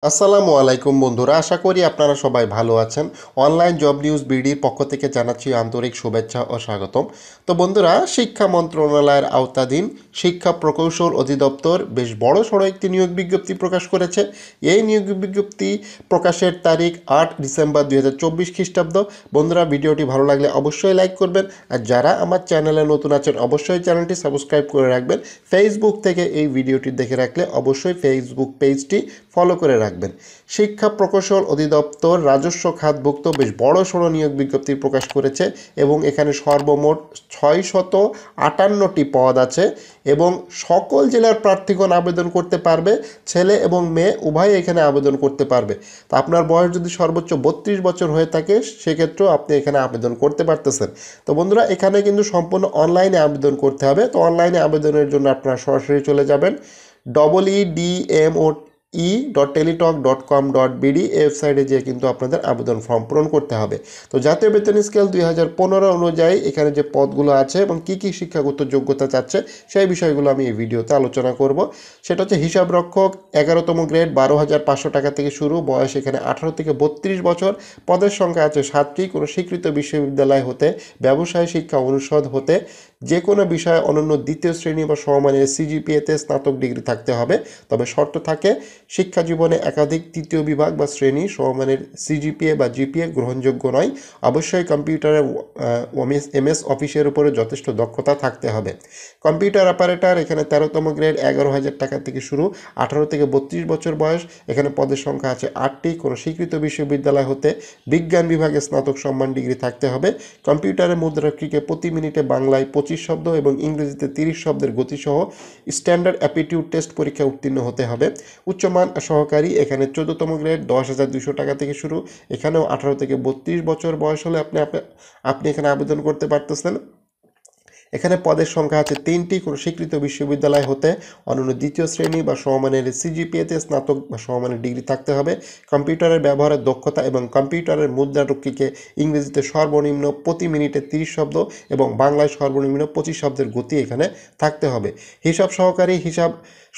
আসসালামু আলাইকুম বন্ধুরা, আশা করি আপনারা সবাই ভালো আছেন। অনলাইন জব নিউজ বিডির পক্ষ থেকে জানাচ্ছি আন্তরিক শুভেচ্ছা ও স্বাগতম। তো বন্ধুরা, শিক্ষা মন্ত্রণালয়ের আওতাধীন শিক্ষা প্রকৌশল অধিদপ্তর বেশ বড় সড়ো একটি নিয়োগ বিজ্ঞপ্তি প্রকাশ করেছে। এই নিয়োগ বিজ্ঞপ্তি প্রকাশের তারিখ 8 ডিসেম্বর 2024 খ্রিস্টাব্দ। বন্ধুরা, ভিডিওটি ভালো লাগলে অবশ্যই লাইক করবেন, আর যারা আমার চ্যানেলে নতুন আছেন অবশ্যই চ্যানেলটি সাবস্ক্রাইব করে রাখবেন। ফেসবুক থেকে এই ভিডিওটি দেখে রাখলে অবশ্যই ফেসবুক পেজটি ফলো করে রাখবেন। শিক্ষা প্রকৌশল অধিদপ্তর রাজস্ব খাতভুক্ত বেশ বড় সড়ো নিয়োগ বিজ্ঞপ্তি প্রকাশ করেছে এবং এখানে সর্বমোট 658টি পদ আছে এবং সকল জেলার প্রার্থীগণ আবেদন করতে পারবে। ছেলে এবং মেয়ে উভয় এখানে আবেদন করতে পারবে। তো আপনার বয়স যদি সর্বোচ্চ 32 বছর হয়ে থাকে সেক্ষেত্রেও আপনি এখানে আবেদন করতে পারতেছেন। তো বন্ধুরা, এখানে কিন্তু সম্পূর্ণ অনলাইনে আবেদন করতে হবে। তো অনলাইনে আবেদনের জন্য আপনারা সরাসরি চলে যাবেন edmo.telitalk.com.bd ওয়েবসাইটে যেয়ে কিন্তু আপনাদের আবেদন ফর্ম পূরণ করতে হবে। তো জাতীয় বেতন স্কেল 2015 অনুযায়ী এখানে যে পদগুলো আছে এবং কী কী শিক্ষাগত যোগ্যতা চাচ্ছে সেই বিষয়গুলো আমি এই ভিডিওতে আলোচনা করব। সেটা হচ্ছে হিসাবরক্ষক 11তম গ্রেড 12,500 টাকা থেকে শুরু, বয়স এখানে 18 থেকে 32 বছর। পদের সংখ্যা আছে 7টি। কোনো স্বীকৃত বিশ্ববিদ্যালয় হতে, ব্যবসায় শিক্ষা অনুষদ হতে যে কোনো বিষয়ে অনন্য দ্বিতীয় শ্রেণী বা সমমানের সিজিপিএতে স্নাতক ডিগ্রি থাকতে হবে। তবে শর্ত থাকে শিক্ষা জীবনে একাধিক তৃতীয় বিভাগ বা শ্রেণী সমমানের সিজিপিএ বা জিপিএ গ্রহণযোগ্য নয়। অবশ্যই কম্পিউটারে এমএস অফিসের উপরে যথেষ্ট দক্ষতা থাকতে হবে। কম্পিউটার অপারেটর এখানে 13তম গ্রেড 11,000 টাকা থেকে শুরু, 18 থেকে 32 বছর বয়স। এখানে পদের সংখ্যা আছে 8টি। কোনো স্বীকৃত বিশ্ববিদ্যালয় হতে বিজ্ঞান বিভাগে স্নাতক সম্মান ডিগ্রি থাকতে হবে। কম্পিউটারের মুদ্রাক্ষীকে প্রতি মিনিটে বাংলায় 25 শব্দ এবং ইংরেজিতে 30 শব্দের গতিসহ স্ট্যান্ডার্ড অ্যাপটিটিউড টেস্ট পরীক্ষা উত্তীর্ণ হতে হবে। উচ্চমান সহকারী এখানে 14তম গ্রেড 10,200 টাকা থেকে শুরু। এখানেও 18 থেকে 32 বছর বয়স হলে আপনি এখানে আবেদন করতে পারতেছেন। এখানে পদের সংখ্যা আছে 3টি। কোনো স্বীকৃত বিশ্ববিদ্যালয় হতে অনন্য দ্বিতীয় শ্রেণী বা সমমানের সিজিপিএতে স্নাতক বা সমমানের ডিগ্রি থাকতে হবে। কম্পিউটারের ব্যবহারের দক্ষতা এবং কম্পিউটারের মুদ্রারক্ষীকে ইংরেজিতে সর্বনিম্ন প্রতি মিনিটে 30 শব্দ এবং বাংলায় সর্বনিম্ন 25 শব্দের গতি এখানে থাকতে হবে। হিসাব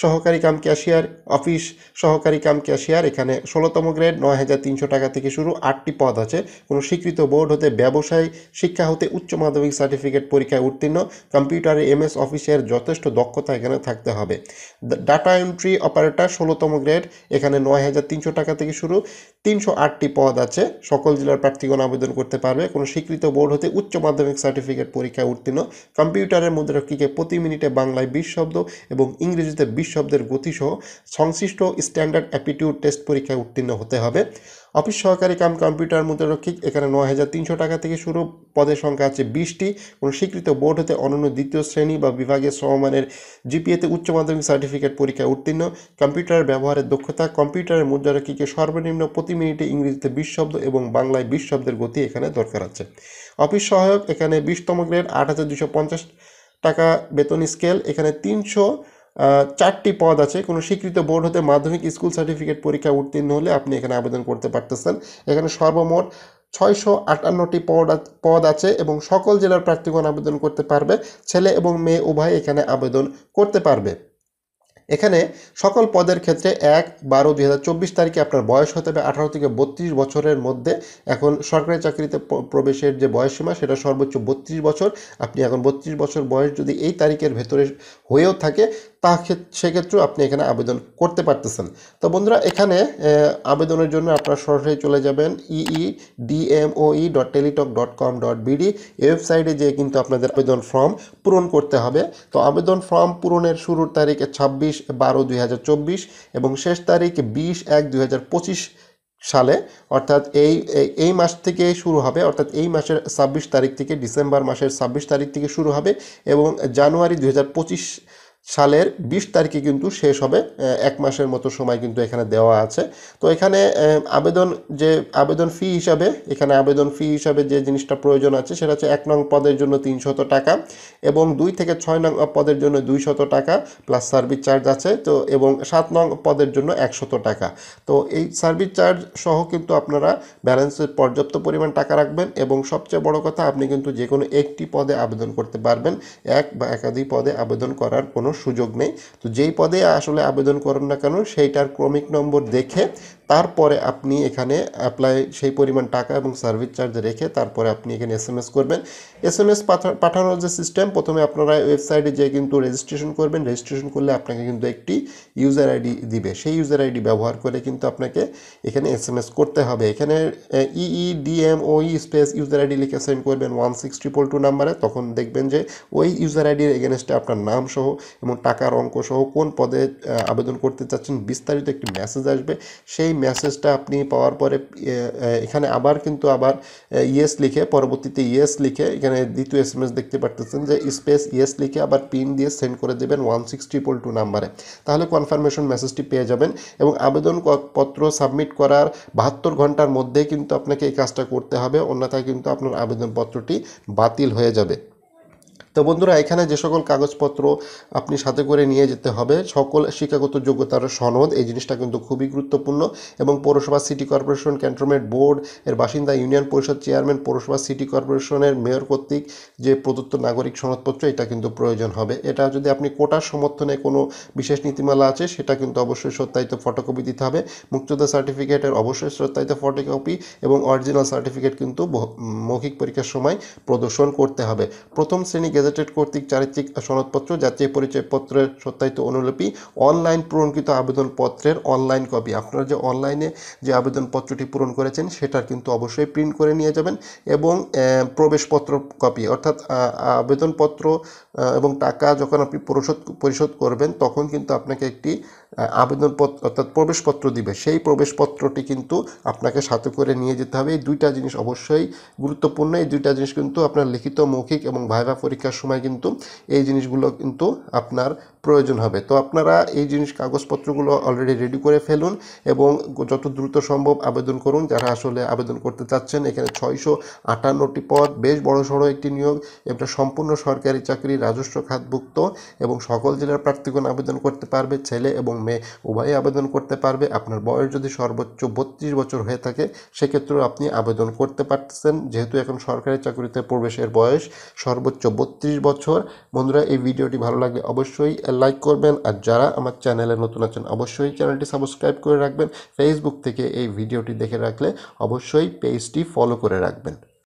সহকারী কাম ক্যাশিয়ার, অফিস সহকারী কাম ক্যাশিয়ার এখানে 16তম গ্রেড 9,300 টাকা থেকে শুরু, 8টি পদ আছে। কোনো স্বীকৃত বোর্ড হতে, ব্যবসায় শিক্ষা হতে উচ্চ মাধ্যমিক সার্টিফিকেট পরীক্ষায় উত্তীর্ণ, কম্পিউটারে এমএস অফিসের যথেষ্ট দক্ষতা এখানে থাকতে হবে। ডাটা এন্ট্রি অপারেটর 16তম গ্রেড এখানে 9,300 টাকা থেকে শুরু, 308টি পদ আছে। সকল জেলার প্রার্থীগণ আবেদন করতে পারবে। কোনো স্বীকৃত বোর্ড হতে উচ্চ মাধ্যমিক সার্টিফিকেট পরীক্ষায় উত্তীর্ণ, কম্পিউটারের মুদ্রাক্ষীকে প্রতি মিনিটে বাংলায় 20 শব্দ এবং ইংরেজিতে 20 শব্দের গতিসহ সংশ্লিষ্ট স্ট্যান্ডার্ড অ্যাপটিটিউড টেস্ট পরীক্ষায় উত্তীর্ণ হতে হবে। অফিস সহকারী কাম কম্পিউটার মুদ্রারক্ষিক এখানে 9,300 টাকা থেকে শুরু, পদের সংখ্যা আছে 20টি। কোনো স্বীকৃত বোর্ড হতে অনন্য দ্বিতীয় শ্রেণী বা বিভাগের সমমানের জিপিএতে উচ্চ মাধ্যমিক সার্টিফিকেট পরীক্ষায় উত্তীর্ণ, কম্পিউটার ব্যবহারের দক্ষতা, কম্পিউটারের মুদ্রারক্ষীকে সর্বনিম্ন প্রতি মিনিটে ইংরেজিতে 20 শব্দ এবং বাংলায় 20 শব্দের গতি এখানে দরকার আছে। অফিস সহায়ক এখানে 20তম গ্রেড 8,250 টাকা বেতন স্কেল। এখানে 304টি পদ আছে। কোনো স্বীকৃত বোর্ড হতে মাধ্যমিক স্কুল সার্টিফিকেট পরীক্ষা উত্তীর্ণ হলে আপনি এখানে আবেদন করতে পারতেছেন। এখানে সর্বমোট 658টি পদ আছে এবং সকল জেলার প্রার্থীগণ আবেদন করতে পারবে। ছেলে এবং মেয়ে উভয় এখানে আবেদন করতে পারবে। এখানে সকল পদের ক্ষেত্রে 1/12/2024 তারিখে আপনার বয়স হতে হবে 18 থেকে 32 বছরের মধ্যে। এখন সরকারি চাকরিতে প্রবেশের যে বয়সসীমা সেটা সর্বোচ্চ 32 বছর। আপনি এখন 32 বছর বয়স যদি এই তারিখের ভেতরে হয়েও থাকে সেক্ষেত্রেও আপনি এখানে আবেদন করতে পারতেছেন। তো বন্ধুরা, এখানে আবেদনের জন্য আপনারা সরাসরি চলে যাবেন edmoe.telitalk.com.bd ওয়েবসাইটে যেয়ে কিন্তু আপনাদের আবেদন ফর্ম পূরণ করতে হবে। তো আবেদন ফর্ম পূরণের শুরুর তারিখ 26/12/2024 এবং শেষ তারিখ 20/1/2025 সালে, অর্থাৎ এই মাস থেকে শুরু হবে, অর্থাৎ এই মাসের 26 তারিখ থেকে ডিসেম্বর মাসের 26 তারিখ থেকে শুরু হবে এবং জানুয়ারি 2025 সালের 20 তারিখে কিন্তু শেষ হবে। এক মাসের মতো সময় কিন্তু এখানে দেওয়া আছে। তো এখানে আবেদন ফি হিসাবে যে জিনিসটা প্রয়োজন আছে সেটা হচ্ছে 1 নং পদের জন্য 300 টাকা এবং 2 থেকে 6 নং পদের জন্য 200 টাকা প্লাস সার্ভিস চার্জ আছে। তো এবং 7 নং পদের জন্য 100 টাকা। তো এই সার্ভিস চার্জ সহ কিন্তু আপনারা ব্যালেন্সের পর্যাপ্ত পরিমাণ টাকা রাখবেন এবং সবচেয়ে বড় কথা, আপনি কিন্তু যে কোনো একটি পদে আবেদন করতে পারবেন। এক বা একাধিক পদে আবেদন করার কোনো সুযোগ নেই। তো যেই পদে আসলে আবেদন করেন না কেন সেইটার ক্রমিক নম্বর দেখে তারপরে আপনি এখানে অ্যাপ্লাই সেই পরিমাণ টাকা এবং সার্ভিস চার্জ রেখে তারপরে আপনি এখানে এসএমএস করবেন। এসএমএস পাঠানোর যে সিস্টেম, প্রথমে আপনারা ওয়েবসাইটে যেয়ে কিন্তু রেজিস্ট্রেশন করবেন। রেজিস্ট্রেশন করলে আপনাকে কিন্তু একটি ইউজার আইডি দিবে, সেই ইউজার আইডি ব্যবহার করে কিন্তু আপনাকে এখানে এসএমএস করতে হবে। এখানে EEDMOE স্পেস ইউজার আইডি লিখে সেন্ড করবেন 16222 নাম্বারে। তখন দেখবেন যে ওই ইউজার আইডির এগেনস্টে আপনার নাম সহ এবং টাকার অঙ্ক সহ কোন পদে আবেদন করতে চাচ্ছেন বিস্তারিত একটি মেসেজ আসবে। সেই মেসেজটা আপনি পাওয়ার পরে এখানে আবার ইয়েস লিখে, পরবর্তীতে ইয়েস লিখে এখানে দ্বিতীয় এসএমএস দেখতে পারতেছেন যে স্পেস ইয়েস লিখে আবার পিন দিয়ে সেন্ড করে দেবেন 16222 নাম্বারে। তাহলে কনফার্মেশন মেসেজটি পেয়ে যাবেন এবং আবেদনপত্র সাবমিট করার 72 ঘন্টার মধ্যে কিন্তু আপনাকে এই কাজটা করতে হবে, অন্যথায় কিন্তু আপনার আবেদনপত্রটি বাতিল হয়ে যাবে। তো বন্ধুরা, এখানে যে সকল কাগজপত্র আপনি সাথে করে নিয়ে যেতে হবে, সকল শিক্ষাগত যোগ্যতার সনদ, এই জিনিসটা কিন্তু খুবই গুরুত্বপূর্ণ। এবং পৌরসভা, সিটি কর্পোরেশন, ক্যান্টনমেন্ট বোর্ড এর বাসিন্দা, ইউনিয়ন পরিষদ চেয়ারম্যান, পৌরসভা, সিটি কর্পোরেশনের মেয়র কর্তৃক যে প্রদত্ত নাগরিক সনদপত্র, এটা কিন্তু প্রয়োজন হবে। এটা যদি আপনি কোটার সমর্থনে কোনো বিশেষ নীতিমালা আছে সেটা কিন্তু অবশ্যই সত্যায়িত ফটোকপি দিতে হবে। মুক্তিযোদ্ধা সার্টিফিকেটের অবশ্যই সত্যায়িত ফটোকপি এবং অরিজিনাল সার্টিফিকেট কিন্তু মৌখিক পরীক্ষার সময় প্রদর্শন করতে হবে। প্রথম শ্রেণী গেজেটেড কর্তৃক চারিত্রিক সনদপত্র, জাতীয় পরিচয়পত্রের সত্যায়িত অনুলিপি, অনলাইন পূরণকৃত আবেদনপত্রের অনলাইন কপি। আপনারা যে অনলাইনে যে আবেদনপত্রটি পূরণ করেছেন সেটার কিন্তু অবশ্যই প্রিন্ট করে নিয়ে যাবেন এবং প্রবেশপত্র কপি, অর্থাৎ আবেদনপত্র এবং টাকা যখন আপনি পরিশোধ করবেন তখন কিন্তু আপনাকে একটি আবেদনপত্র অর্থাৎ প্রবেশপত্র দিবে, সেই প্রবেশপত্রটি কিন্তু আপনাকে সাথে করে নিয়ে যেতে হবে। এই দুইটা জিনিস অবশ্যই গুরুত্বপূর্ণ। এই দুইটা জিনিস কিন্তু আপনার লিখিত, মৌখিক এবং ভাইভা পরীক্ষার সময় কিন্তু এই জিনিসগুলো কিন্তু আপনার প্রয়োজন হবে। তো আপনারা এই কাগজপত্রগুলো অলরেডি রেডি করে ফেলুন এবং যত দ্রুত সম্ভব আবেদন করুন যারা আসলে আবেদন করতে চাচ্ছেন। এখানে 658টি পদ, বেশ বড়সড় একটি নিয়োগ। এটা সম্পূর্ণ সরকারি চাকরি, রাজস্ব খাতভুক্ত এবং সকল জেলার প্রার্থীগণ আবেদন করতে পারবে। ছেলে এবং মেয়ে উভয়ই আবেদন করতে পারবে। আপনার বয়স যদি সর্বোচ্চ 32 বছর হয়ে থাকে সেক্ষেত্রেও আপনি আবেদন করতে পারতেছেন, যেহেতু এখন সরকারি চাকরিতে প্রবেশের বয়স সর্বোচ্চ 32 বছর। বন্ধুরা, এই ভিডিওটি ভালো লাগলে অবশ্যই লাইক করবেন, আর যারা আমার চ্যানেলে নতুন আছেন অবশ্যই চ্যানেলটি সাবস্ক্রাইব করে রাখবেন। ফেসবুক থেকে এই ভিডিওটি দেখে রাখলে অবশ্যই পেজটি ফলো করে রাখবেন।